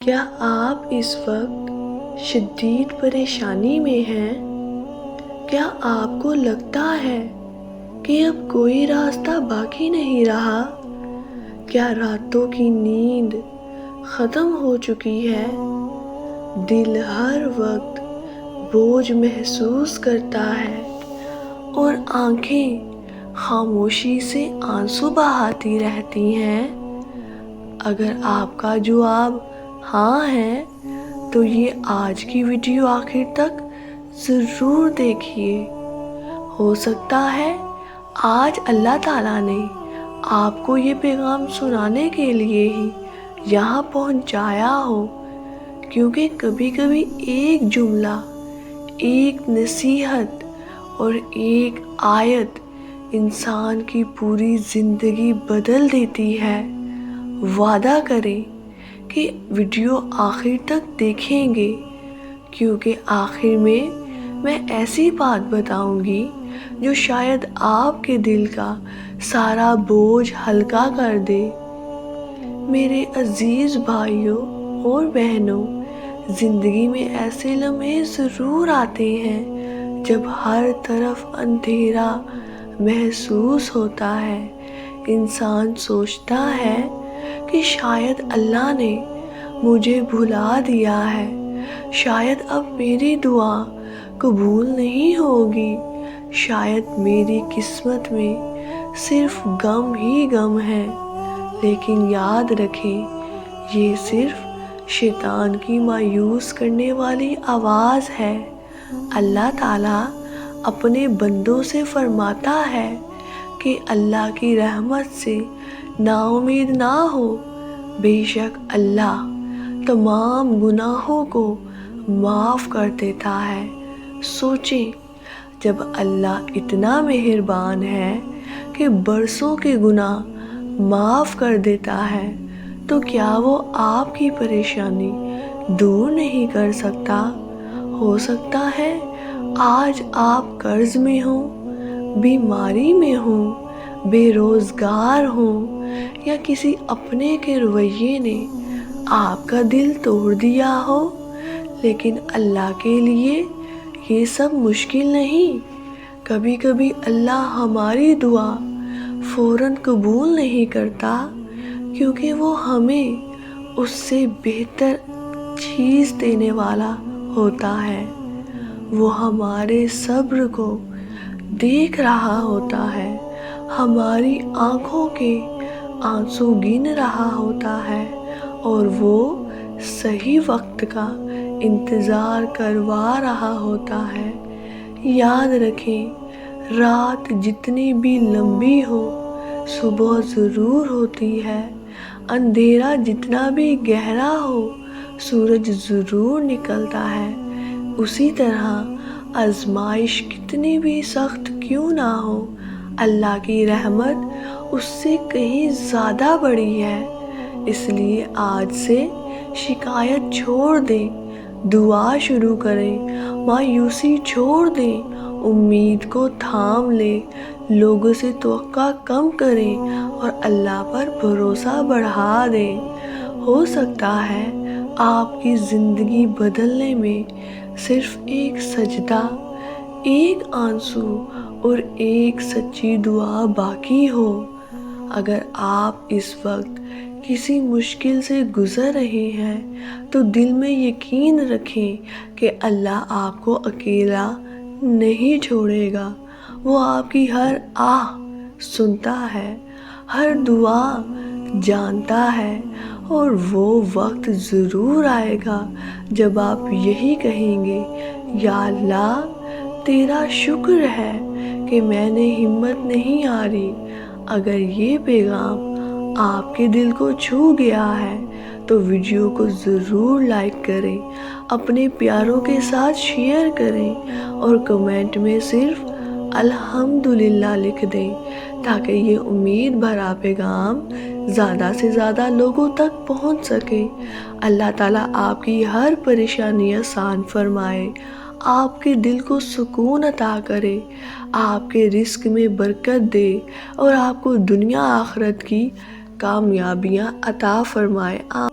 کیا آپ اس وقت شدید پریشانی میں ہیں؟ کیا آپ کو لگتا ہے کہ اب کوئی راستہ باقی نہیں رہا؟ کیا راتوں کی نیند ختم ہو چکی ہے؟ دل ہر وقت بوجھ محسوس کرتا ہے اور آنکھیں خاموشی سے آنسو بہاتی رہتی ہیں؟ اگر آپ کا جواب ہاں ہے تو یہ آج کی ویڈیو آخر تک ضرور دیکھیے۔ ہو سکتا ہے آج اللہ تعالیٰ نے آپ کو یہ پیغام سنانے کے لیے ہی یہاں پہنچایا ہو، کیونکہ کبھی کبھی ایک جملہ، ایک نصیحت اور ایک آیت انسان کی پوری زندگی بدل دیتی ہے۔ وعدہ کریں کہ ویڈیو آخر تک دیکھیں گے، کیونکہ آخر میں ایسی بات بتاؤں گی جو شاید آپ کے دل کا سارا بوجھ ہلکا کر دے۔ میرے عزیز بھائیوں اور بہنوں، زندگی میں ایسے لمحے ضرور آتے ہیں جب ہر طرف اندھیرا محسوس ہوتا ہے۔ انسان سوچتا ہے کہ شاید اللہ نے مجھے بھلا دیا ہے، شاید اب میری دعا قبول نہیں ہوگی، شاید میری قسمت میں صرف غم ہی غم ہے۔ لیکن یاد رکھیں، یہ صرف شیطان کی مایوس کرنے والی آواز ہے۔ اللہ تعالیٰ اپنے بندوں سے فرماتا ہے کہ اللہ کی رحمت سے نا امید نہ ہو، بے شک اللہ تمام گناہوں کو معاف کر دیتا ہے۔ سوچیں، جب اللہ اتنا مہربان ہے کہ برسوں کے گناہ معاف کر دیتا ہے، تو کیا وہ آپ کی پریشانی دور نہیں کر سکتا؟ ہو سکتا ہے آج آپ قرض میں ہوں، بیماری میں ہوں، بے روزگار ہوں، یا کسی اپنے کے رویے نے آپ کا دل توڑ دیا ہو، لیکن اللہ کے لیے یہ سب مشکل نہیں۔ کبھی کبھی اللہ ہماری دعا فوراً قبول نہیں کرتا، کیونکہ وہ ہمیں اس سے بہتر چیز دینے والا ہوتا ہے۔ وہ ہمارے صبر کو دیکھ رہا ہوتا ہے، ہماری آنکھوں کے آنسو گن رہا ہوتا ہے، اور وہ صحیح وقت کا انتظار کروا رہا ہوتا ہے۔ یاد رکھیں، رات جتنی بھی لمبی ہو، صبح ضرور ہوتی ہے۔ اندھیرا جتنا بھی گہرا ہو، سورج ضرور نکلتا ہے۔ اسی طرح آزمائش کتنی بھی سخت کیوں نہ ہو، اللہ کی رحمت اس سے کہیں زیادہ بڑی ہے۔ اس لیے آج سے شکایت چھوڑ دیں، دعا شروع کریں، مایوسی چھوڑ دیں، امید کو تھام لیں، لوگوں سے توقع کم کریں اور اللہ پر بھروسہ بڑھا دیں۔ ہو سکتا ہے آپ کی زندگی بدلنے میں صرف ایک سجدہ، ایک آنسو اور ایک سچی دعا باقی ہو۔ اگر آپ اس وقت کسی مشکل سے گزر رہے ہیں تو دل میں یقین رکھیں کہ اللہ آپ کو اکیلا نہیں چھوڑے گا۔ وہ آپ کی ہر آہ سنتا ہے، ہر دعا جانتا ہے، اور وہ وقت ضرور آئے گا جب آپ یہی کہیں گے، یا اللہ تیرا شکر ہے کہ میں نے ہمت نہیں ہاری۔ اگر یہ پیغام آپ کے دل کو چھو گیا ہے تو ویڈیو کو ضرور لائک کریں، اپنے پیاروں کے ساتھ شیئر کریں اور کمنٹ میں صرف الحمدللہ لکھ دیں، تاکہ یہ امید بھرا پیغام زیادہ سے زیادہ لوگوں تک پہنچ سکے۔ اللہ تعالیٰ آپ کی ہر پریشانی آسان فرمائے، آپ کے دل کو سکون عطا کرے، آپ کے رزق میں برکت دے اور آپ کو دنیا آخرت کی کامیابیاں عطا فرمائے۔